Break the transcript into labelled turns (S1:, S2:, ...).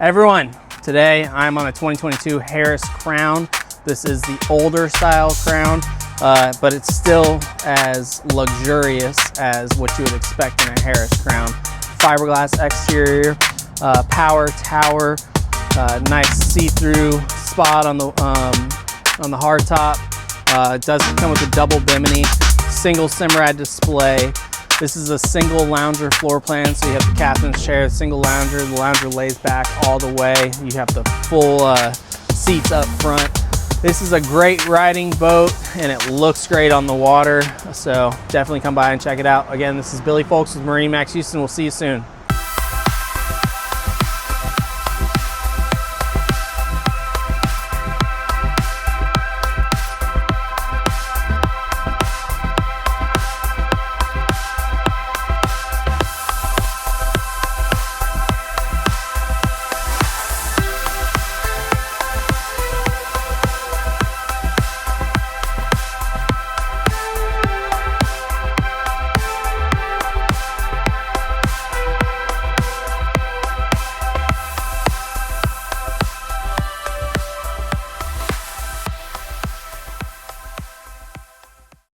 S1: Everyone, today I'm on a 2022 Harris Crowne. This is the older style Crowne, but it's still as luxurious as what you would expect in a Harris Crowne. Fiberglass exterior, power tower, nice see-through spot on the hardtop. It does come with a double bimini, single Simrad display. This is a single lounger floor plan, so you have the captain's chair, single lounger. The lounger lays back all the way. You have the full seats up front. This is a great riding boat, and it looks great on the water, so definitely come by and check it out. Again, this is Billy Folks with MarineMax Houston. We'll see you soon.